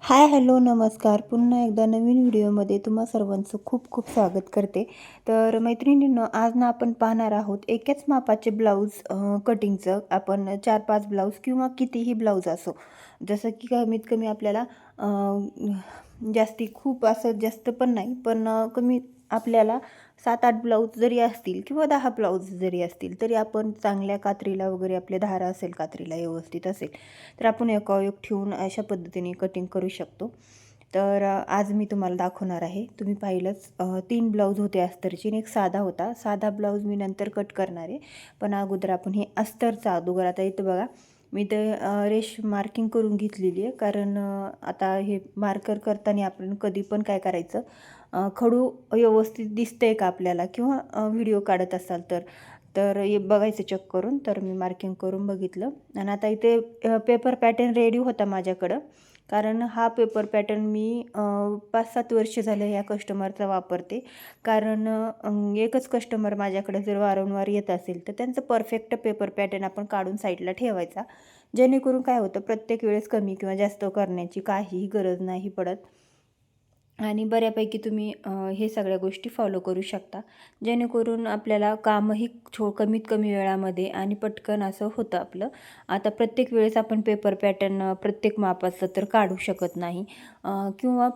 हाय, hello, नमस्कार. पुन्हा एकदा नवीन व्हिडिओमध्ये तुम्हा सर्वांचं खूप खूप स्वागत करते. तर मैत्रिणींनो, आज ना आपण पाहणार आहोत एकाच मापाचे ब्लाऊज कटिंगचं. आपण 4-5 ब्लाऊज किंवा कितीही ब्लाऊज असो, जसं की कमीत कमी आपल्याला जास्ती खूप असं जास्त पण नाही, पण कमी आपल्याला 7-8 ब्लाऊज जरी असतील किंवा 10 ब्लाऊज जरी असतील, तरी आपण चांगल्या कात्रीला वगैरे आपले धारा असेल, कात्रीला व्यवस्थित असेल, तर आपण एकावर एक ठेवून अशा पद्धतीने कटिंग करू शकतो. तर आज मी तुम्हाला दाखवणार आहे. तुम्ही पाहिलंच 3 ब्लाऊज होते अस्तरचे आणि एक साधा होता. साधा ब्लाऊज मी नंतर कट करणार आहे. पण अगोदर आपण हे अस्तरचा अगोदर आता इथं बघा, मी ते रेष मार्किंग करून घेतलेली आहे. कारण आता हे मार्कर करताना आपण कधी पण काय करायचं, खडू व्यवस्थित दिसतंय का आपल्याला किंवा व्हिडिओ काढत असाल तर तर हे बघायचं चेक करून. तर मी मार्किंग करून बघितलं आणि आता इथे पेपर पॅटर्न रेडी होता माझ्याकडं. कारण हा पेपर पॅटर्न मी 5-7 वर्ष झालं ह्या कस्टमरचा वापरते. कारण एकच कस्टमर माझ्याकडे जर वारंवार येत असेल तर त्यांचं परफेक्ट पेपर पॅटर्न आपण काढून साईडला ठेवायचा. जेणेकरून काय होतं, प्रत्येक वेळेस कमी किंवा जास्त करण्याची काहीही गरज नाही पडत आणि बऱ्यापैकी तुम्ही हे सगळ्या गोष्टी फॉलो करू शकता. जेणेकरून आपल्याला कामही कमीत कमी वेळामध्ये आणि पटकन असं होतं आपलं. आता प्रत्येक वेळेस आपण पेपर पॅटर्न प्रत्येक मापाचं तर काढू शकत नाही. किंवा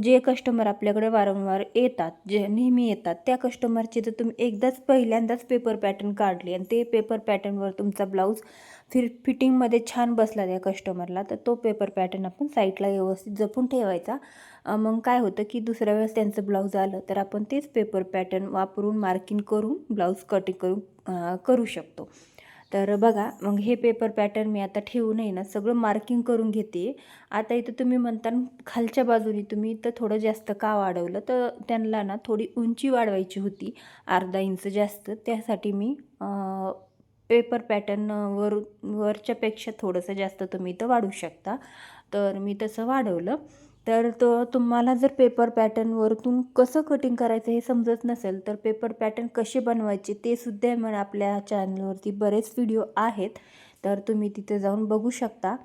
जे कस्टमर आपल्याकडे वारंवार येतात, जे नेहमी येतात, त्या कस्टमरचे जर तुम्ही एकदाच पहिल्यांदाच पेपर पॅटर्न काढले आणि ते पेपर पॅटर्नवर तुमचा ब्लाऊज फिटिंगमध्ये छान बसला त्या कस्टमरला, तर तो पेपर पॅटर्न आपण साईडला व्यवस्थित जपून ठेवायचा. मग काय होतं की दुसऱ्या वेळेस त्यांचं ब्लाऊज आलं तर आपण तेच पेपर पॅटर्न वापरून मार्किंग करून ब्लाऊज कटिंग करू शकतो. तर बघा, मग हे पेपर पॅटर्न मी आता ठेवून आहे ना सगळं मार्किंग करून घेते. आता इथं तुम्ही म्हणता खालच्या बाजूने तुम्ही इथं थोडं जास्त का वाढवलं, तर त्यांना ना थोडी उंची वाढवायची होती, अर्धा इंच जास्त. त्यासाठी मी पेपर पॅटर्न वरच्यापेक्षा थोडंसं जास्त तुम्ही इथं वाढवू शकता. तर मी तसं वाढवलं. तर तुम्हाला जर पेपर पॅटर्न वरतून कसं कटिंग करायचं हे समजत नसेल, तर पेपर पॅटर्न कसे बनवायचे ते सुद्धा मला आपल्या चॅनलवरती बरेच व्हिडिओ आहेत. तर तुम्ही तिथे जाऊन बघू शकता.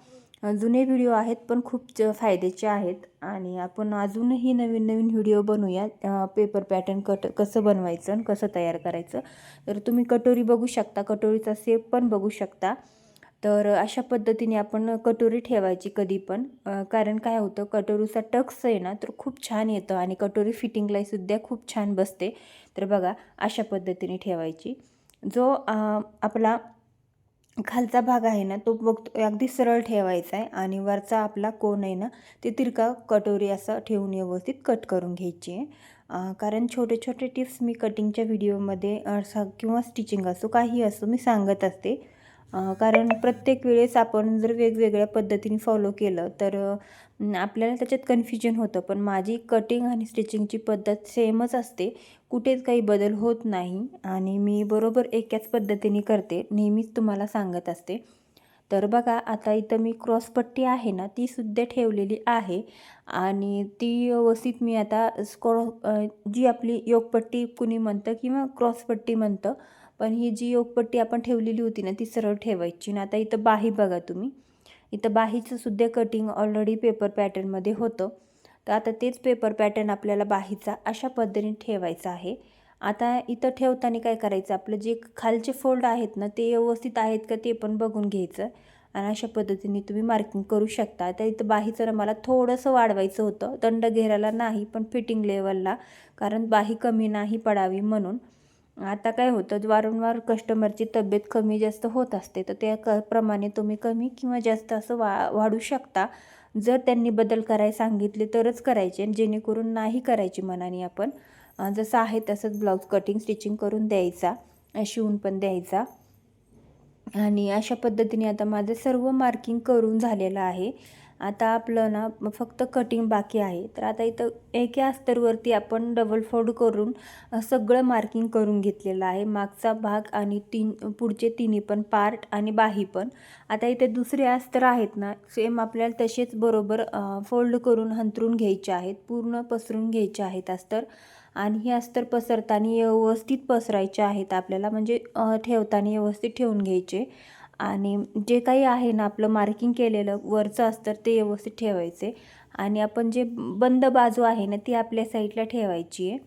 जुने व्हिडिओ आहेत पण खूप फायद्याचे आहेत आणि आपण अजूनही नवीन नवीन व्हिडिओ बनवूया पेपर पॅटर्न कसं बनवायचं आणि कसं तयार करायचं. तर तुम्ही कटोरी बघू शकता, कटोरीचा शेप पण बघू शकता. तर अशा पद्धतीने आपण कटोरी ठेवायची कधी पण. कारण काय होतं, कटोरीचा टक्स आहे ना तर खूप छान येतं आणि कटोरी फिटिंगला सुद्धा खूप छान बसते. तर बघा, अशा पद्धतीने ठेवायची. जो आपला खालचा भाग आहे ना तो बघतो अगदी सरळ ठेवायचा आहे आणि वरचा आपला कोन आहे ना ते तिरका कटोरी असं ठेवून व्यवस्थित कट करून घ्यायची आहे. कारण छोटे छोटे टिप्स मी कटिंगच्या व्हिडिओमध्ये किंवा स्टिचिंग असो काही असो मी सांगत असते. कारण प्रत्येक वेळेस आपण जर वेगवेगळ्या पद्धतीने फॉलो केलं तर आपल्याला त्याच्यात कन्फ्युजन होतं. पण माझी कटिंग आणि स्टिचिंगची पद्धत सेमच असते, कुठेच काही बदल होत नाही आणि मी बरोबर एकाच पद्धतीने करते, नेहमीच तुम्हाला सांगत असते. तर बघा, आता इथं मी क्रॉसपट्टी आहे ना तीसुद्धा ठेवलेली आहे आणि ती व्यवस्थित मी आता जी आपली योगपट्टी कुणी म्हणतं किंवा क्रॉसपट्टी म्हणतं, पण ही जी योगपट्टी आपण ठेवलेली होती ना ती सरळ ठेवायची. आणि आता इथं बाही बघा तुम्ही, इथं बाहीचं सुद्धा कटिंग ऑलरेडी पेपर पॅटर्नमध्ये होतं. तर आता तेच पेपर पॅटर्न आपल्याला बाहीचा अशा पद्धतीने ठेवायचा आहे. आता इथं ठेवताना काय करायचं, आपलं जे खालचे फोल्ड आहेत ना ते व्यवस्थित आहेत का ते पण बघून घ्यायचं आणि अशा पद्धतीने तुम्ही मार्किंग करू शकता. तर इथं बाहीचं मला थोडंसं वाढवायचं होतं, दंड घेरायला नाही पण फिटिंग लेवलला, कारण बाही कमी नाही पडावी म्हणून. आता काय होतं, वारंवार कस्टमरची तब्येत कमी जास्त होत असते, तर त्याप्रमाणे तुम्ही कमी किंवा जास्त असं वाढू शकता. जर त्यांनी बदल करायला सांगितले तरच करायचे, जेणेकरून नाही करायची मनाने आपण. जसं आहे तसंच ब्लाऊज कटिंग स्टिचिंग करून द्यायचा, शिवून पण द्यायचा. आणि अशा पद्धतीने आता माझं सर्व मार्किंग करून झालेलं आहे. आता आपलं ना फक्त कटिंग बाकी आहे. तर आता इथं एका अस्तरवरती आपण डबल फोल्ड करून सगळं मार्किंग करून घेतलेलं आहे, मागचा भाग आणि पुढचे तिन्ही पण पार्ट आणि बाही पण. आता इथे दुसरे अस्तर आहेत ना सेम आपल्याला तसेच बरोबर फोल्ड करून हंतरून घ्यायचे आहेत, पूर्ण पसरून घ्यायचे आहेत अस्तर. आणि हे अस्तर पसरताना व्यवस्थित पसरायचे आहेत आपल्याला, म्हणजे ठेवताना व्यवस्थित ठेवून घ्यायचे. आणि जे काही आहे ना आपलं मार्किंग केलेलं वरचं अस्तर ते व्यवस्थित ठेवायचे आणि आपण जे बंद बाजू आहे ना ती आपल्या साईडला ठेवायची आहे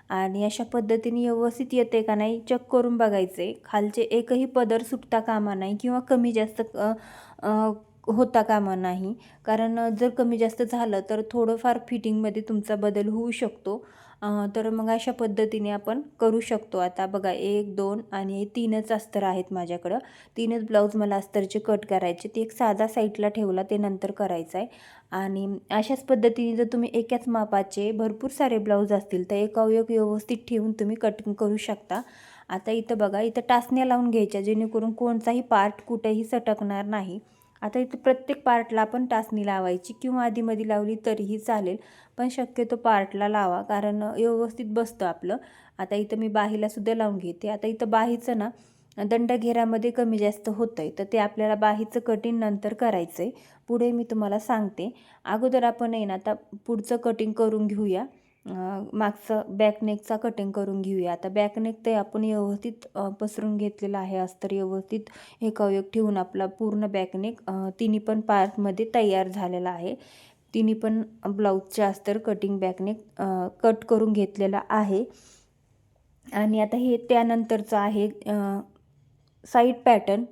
आणि अशा पद्धतीने व्यवस्थित येते का नाही चेक करून बघायचे. खालचे एकही पदर सुटता कामा नाही किंवा कमी जास्त होता कामा नाही, कारण जर कमी जास्त झालं तर थोडंफार फिटिंगमध्ये तुमचा बदल होऊ शकतो. तर मग अशा पद्धतीने आपण करू शकतो. आता बघा 1, 2 आणि 3च अस्तर आहेत माझ्याकडं. 3च ब्लाऊज मला अस्तरचे कट करायचे. ते एक साधा साईडला ठेवला, ते नंतर करायचं आहे. आणि अशाच पद्धतीने जर तुम्ही एकाच मापाचे भरपूर सारे ब्लाऊज असतील तर एकावर एक व्यवस्थित ठेवून तुम्ही कटिंग करू शकता. आता इथं बघा, इथं टाचण्या लावून घ्यायच्या जेणेकरून कोणताही पार्ट कुठेही सटकणार नाही. आता इथं प्रत्येक पार्टला आपण टाचणी लावायची किंवा आधीमध्ये लावली तरीही चालेल, पण शक्यतो पार्टला लावा कारण व्यवस्थित बसतं आपलं. आता इथं मी बाहीलासुद्धा लावून घेते. आता इथं बाहीचं ना दंडघेरामध्ये कमी जास्त होतं आहे तर ते आपल्याला बाहीचं कटिंग नंतर करायचं आहे. पुढे मी तुम्हाला सांगते. अगोदर आपण आहे ना आता पुढचं कटिंग करून घेऊया. मागचं बॅकनेकचा कटिंग करून घेऊया. आता बॅकनेक ते आपण व्यवस्थित पसरून घेतलेलं आहे. अस्तर व्यवस्थित एकावर एक ठेवून आपला पूर्ण बॅकनेक तिन्ही पण पार्टमध्ये तयार झालेला आहे. तिन्ही पण ब्लाऊजचे अस्तर कटिंग बॅकनेक कट करून घेतलेला आहे. आणि आता हे त्यानंतरचं आहे साईड पॅटर्न.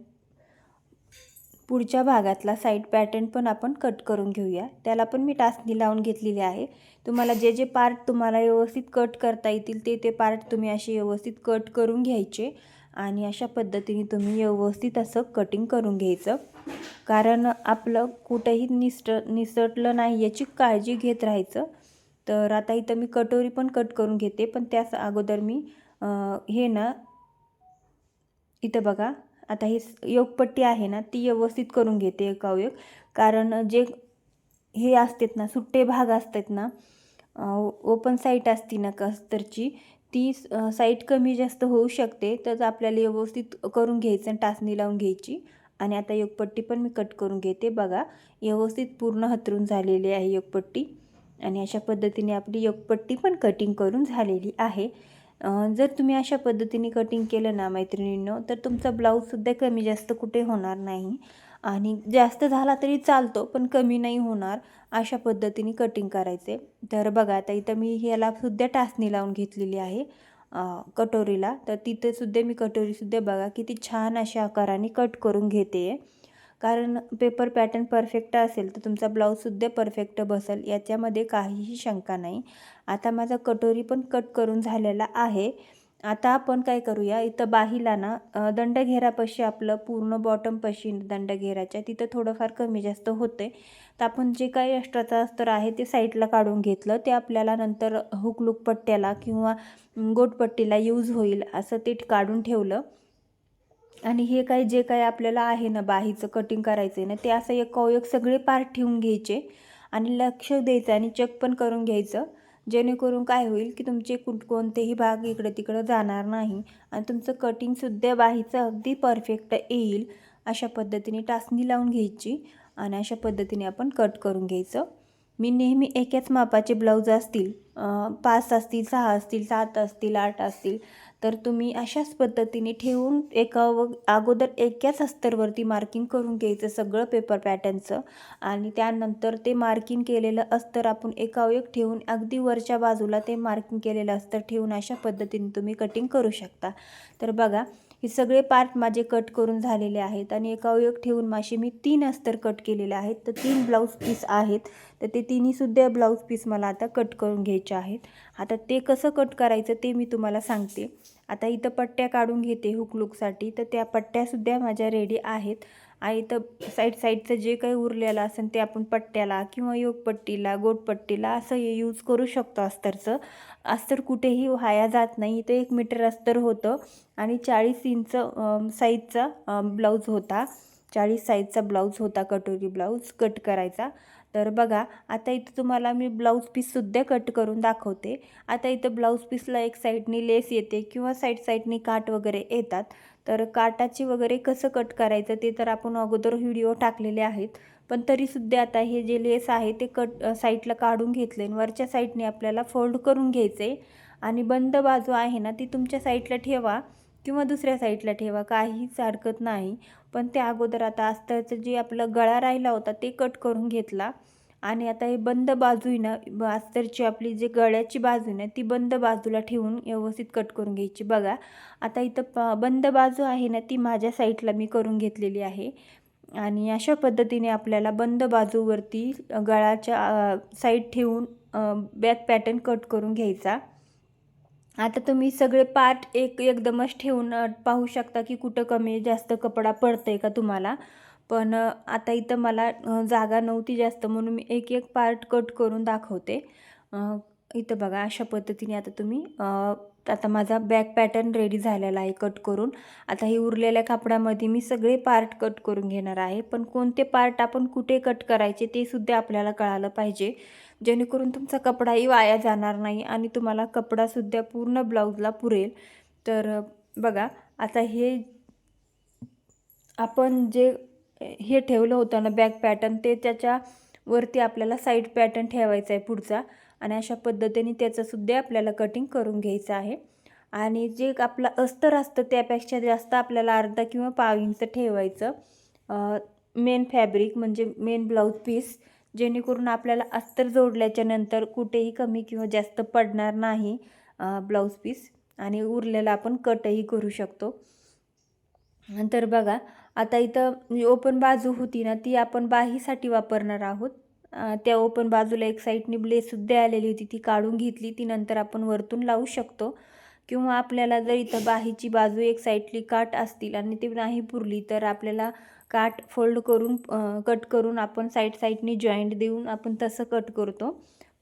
पुढच्या भागातला साईड पॅटर्न पण आपण कट करून घेऊया. त्याला पण मी टाचणी लावून घेतलेली आहे. तुम्हाला जे जे पार्ट तुम्हाला व्यवस्थित कट करता येतील ते पार्ट तुम्ही असे व्यवस्थित कट करून घ्यायचे आणि अशा पद्धतीने तुम्ही व्यवस्थित असं कटिंग करून घ्यायचं, कारण आपलं कुठंही निसटलं नाही याची काळजी घेत राहायचं. तर आता इथं मी कटोरी पण कट करून घेते, पण त्याच अगोदर मी हे ना इथं बघा, आता ही योगपट्टी आहे ना ती व्यवस्थित करून घेते एकावर एक, कारण जे हे असतात ना सुट्टे भाग असतात ना, ओपन साईट असती ना अस्तरची ती साईट कमी जास्त होऊ शकते, तर आपल्याला व्यवस्थित करून घ्यायचं आणि टाचणी लावून घ्यायची. आणि आता योगपट्टी पण मी कट करून घेते. बघा व्यवस्थित पूर्ण हतरून झालेली आहे योगपट्टी आणि अशा पद्धतीने आपली योगपट्टी पण कटिंग करून झालेली आहे. जर तुम्ही अशा पद्धतीने कटिंग केलं ना मैत्रिणींनो, तर तुमचा ब्लाऊजसुद्धा कमी जास्त कुठे होणार नाही आणि जास्त झाला तरी चालतो पण कमी नाही होणार. अशा पद्धतीने कटिंग करायचे. तर बघा आता इथं मी ह्यालासुद्धा टाचणी लावून घेतलेली आहे कटोरीला. तर तिथंसुद्धा मी कटोरीसुद्धा बघा किती छान अशा आकाराने कट करून घेते, कारण पेपर पॅटर्न परफेक्ट असेल तर तुमचा ब्लाऊजसुद्धा परफेक्ट बसेल, याच्यामध्ये काहीही शंका नाही. आता माझा कटोरी पण कट करून झालेला आहे. आता आपण काय करूया, इथं बाहीला ना दंडघेरापाशी आपलं पूर्ण बॉटमपाशी दंडघेराच्या तिथं थोडंफार कमी जास्त होते, तर आपण जे काही एक्स्ट्राचं अस्तर आहे ते साईडला काढून घेतलं. ते आपल्याला नंतर हुकलूक पट्ट्याला किंवा गोटपट्टीला यूज होईल असं ते काढून ठेवलं. आणि हे काही जे काही आपल्याला आहे ना बाहीचं कटिंग करायचं आहे ना, ते असं एकावर एक सगळे पार्ट ठेवून घ्यायचे आणि लक्ष द्यायचं आणि चेक पण करून घ्यायचं, जेणेकरून काय होईल की तुमचे कोणतेही भाग इकडं तिकडं जाणार नाही आणि तुमचं कटिंगसुद्धा बाहीचं अगदी परफेक्ट येईल. अशा पद्धतीने टाचणी लावून घ्यायची आणि अशा पद्धतीने आपण कट करून घ्यायचं. मी नेहमी एकाच मापाचे ब्लाऊज असतील 5 असतील, 6 असतील, 7 असतील, 8 असतील, तर तुम्ही अशाच पद्धतीने ठेवून अगोदर एकाच अस्तरवरती मार्किंग करून घ्यायचं सगळं पेपर पॅटर्नचं आणि त्यानंतर ते मार्किंग केलेलं अस्तर आपण एकावर एक ठेवून अगदी वरच्या बाजूला ते मार्किंग केलेलं अस्तर ठेवून अशा पद्धतीने तुम्ही कटिंग करू शकता. तर बघा हे सगळे पार्ट माझे कट करून झालेले आहेत आणि एकावर एक ठेवून माशी मी 3 अस्तर कट केलेले आहेत. तर 3 ब्लाऊज पीस आहेत, तर ते तिन्हीसुद्धा ब्लाऊज पीस मला आता कट करून घ्यायचे आहेत. आता ते कसं कट करायचं ते मी तुम्हाला सांगते. आता इथं पट्ट्या काढून घेते हुकलूकसाठी, तर त्या पट्ट्यासुद्धा माझ्या रेडी आहेत. आणि इथं साईडचं जे काही उरलेलं असेल ते आपण पट्ट्याला किंवा योगपट्टीला गोटपट्टीला असं यूज करू शकतो अस्तरचं. अस्तर कुठेही वाया जात नाही. इथं 1 मीटर अस्तर होतं आणि 40 इंच साईजचा ब्लाऊज होता. 40 साईजचा ब्लाऊज होता कटोरी ब्लाऊज कट करायचा. तर बघा आता इथं तुम्हाला मी ब्लाऊज पीससुद्धा कट करून दाखवते. आता इथं ब्लाऊज पीसला एक साईडनी लेस येते किंवा साईडनी काट वगैरे येतात. तर काटाची वगैरे कसं कट करायचं ते तर आपण अगोदर व्हिडिओ टाकलेले आहेत, पण तरीसुद्धा आता हे जे लेस आहे ते साईडला काढून घेतले आणि वरच्या साईडने आपल्याला फोल्ड करून घ्यायचे आणि बंद बाजू आहे ना ती तुमच्या साईडला ठेवा किंवा दुसऱ्या साईडला ठेवा, काहीच हरकत नाही. पण त्या अगोदर आता अस्तरचं जे आपलं गळा राहिला होता ते कट करून घेतला आणि आता हे बंद बाजू आहे ना, अस्तरची आपली जी गळ्याची बाजू आहे ना ती बंद बाजूला ठेवून व्यवस्थित कट करून घ्यायची. बघा आता इथं बंद बाजू आहे ना ती माझ्या साईडला मी करून घेतलेली आहे आणि अशा पद्धतीने आपल्याला बंद बाजूवरती गळाच्या साईड ठेवून बॅक पॅटर्न कट करून घ्यायचा. आता तुम्ही सगळे पार्ट एकदमच ठेवून पाहू शकता की कुठं कमी जास्त कपडा पडतंय का तुम्हाला. पण आता इथं मला जागा नव्हती जास्त म्हणून मी एक पार्ट कट करून दाखवते. इथं बघा अशा पद्धतीने आता तुम्ही आता माझा बॅक पॅटर्न रेडी झालेला आहे कट करून. आता हे उरलेल्या कापडामध्ये मी सगळे पार्ट कट करून घेणार आहे. पण कोणते पार्ट आपण कुठे कट करायचे ते सुद्धा आपल्याला कळालं पाहिजे, जेणेकरून तुमचा कपडाही वाया जाणार नाही आणि तुम्हाला कपडासुद्धा पूर्ण ब्लाऊजला पुरेल. तर बघा आता हे आपण जे हे ठेवलं होतं ना बॅक पॅटर्न ते त्याच्यावरती आपल्याला साईड पॅटर्न ठेवायचा आहे पुढचा आणि अशा पद्धतीने त्याचंसुद्धा आपल्याला कटिंग करून घ्यायचं आहे. आणि जे आपलं अस्तर असतं त्यापेक्षा जास्त आपल्याला अर्धा किंवा पाव इंच ठेवायचं मेन फॅब्रिक म्हणजे मेन ब्लाऊज पीस, जेणेकरून आपल्याला अस्तर जोडल्याच्या नंतर कुठेही कमी किंवा जास्त पडणार नाही ब्लाऊज पीस आणि उरलेला आपण कटही करू शकतो. नंतर बघा आता इथं ओपन बाजू होती ना ती आपण बाहीसाठी वापरणार आहोत. त्या ओपन बाजूला एक साईडनी ब्लेससुद्धा आलेली होती ती काढून घेतली, ती नंतर आपण वरतून लावू शकतो. किंवा आपल्याला जर इथं बाहीची बाजू एक साईडली काट असतील आणि ती नाही पुरली तर आपल्याला काट फोल्ड करून कट करून आपण साईडनी जॉईंट देऊन आपण तसं कट करतो.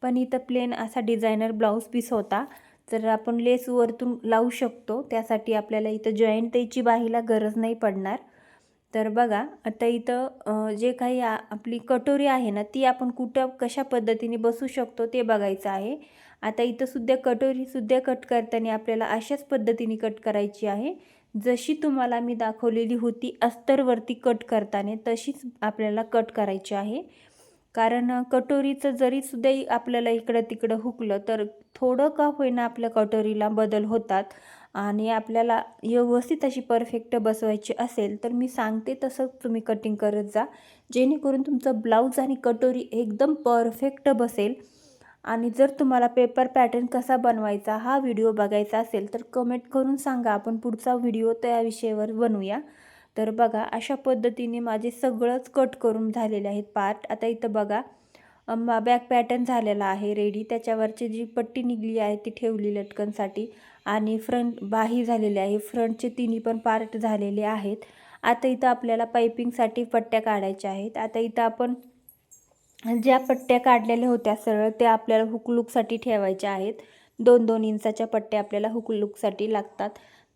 पण इथं प्लेन असा डिझायनर ब्लाऊज पीस होता, तर आपण लेस वरतून लावू शकतो. त्यासाठी आपल्याला इथं जॉईंट द्यायची बाहीला गरज नाही पडणार. तर बघा आता इथं जे काही आपली कटोरी आहे ना ती आपण कुठं कशा पद्धतीने बसू शकतो ते बघायचं आहे. आता इथं सुद्धा कटोरीसुद्धा कट करताना आपल्याला अशाच पद्धतीने कट करायची आहे, जशी तुम्हाला मी दाखवलेली होती अस्तरवरती कट करताना तशीच आपल्याला कट करायची आहे. कारण कटोरीचं जरीसुद्धा आपल्याला इकडं तिकडं हुकलं तर थोडं का होईना आपल्या कटोरीला बदल होतात आणि आपल्याला व्यवस्थित अशी परफेक्ट बसवायची असेल तर मी सांगते तसं तुम्ही कटिंग करत जा, जेणेकरून तुमचं ब्लाऊज आणि कटोरी एकदम परफेक्ट बसेल. आणि जर तुम्हाला पेपर पॅटर्न कसा बनवायचा हा व्हिडिओ बघायचा असेल तर कमेंट करून सांगा, आपण पुढचा व्हिडिओ त्या विषयावर बनवूया. तर बघा अशा पद्धतीने माझे सगळंच कट करून झालेले आहेत पार्ट. आता इथं बघा बॅक पॅटर्न झालेला आहे रेडी, त्याच्यावरची जी पट्टी निघली आहे ती ठेवली लटकनसाठी आणि फ्रंट बाही झालेली आहे, फ्रंटचे तिन्ही पण पार्ट झालेले आहेत. आता इथं आपल्याला पायपिंगसाठी पट्ट्या काढायच्या आहेत. आता इथं आपण ज्या पट्ट्या काढलेल्या होत्या सरळ त्या आपल्याला हुकलूकसाठी ठेवायच्या आहेत. 2-2 इंचाच्या पट्ट्या आपल्याला हुकलूकसाठी लागतात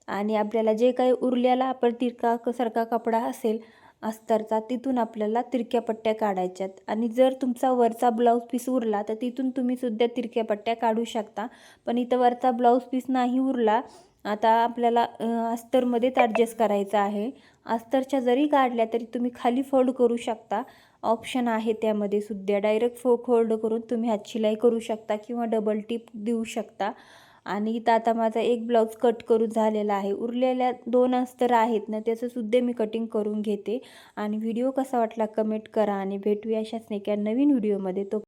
आणि आपल्याला जे काही उरलेला आपण तिरका कपडा असेल अस्तरचा तिथून आपल्याला तिरक्या पट्ट्या काढायच्यात. आणि जर तुमचा वरचा ब्लाऊज पीस उरला तर तिथून तुम्ही सुद्धा तिरक्या पट्ट्या काढू शकता. पण इथं वरचा ब्लाऊज पीस नाही उरला, आता आपल्याला अस्तरमध्येच ॲडजस्ट करायचं आहे. अस्तरच्या जरी काढल्या तरी तुम्ही खाली फोल्ड करू शकता, ऑप्शन आहे त्यामध्ये सुद्धा. डायरेक्ट फोल्ड करून तुम्ही हात शिलाई करू शकता किंवा डबल टिप देऊ शकता. आणि इथं आता माझा एक ब्लाऊज कट करून झालेला आहे. उरलेल्या 2 अस्तर आहेत ना त्याचंसुद्धा मी कटिंग करून घेते. आणि व्हिडिओ कसा वाटला कमेंट करा आणि भेटूया अशाच एका नवीन व्हिडिओमध्ये. तो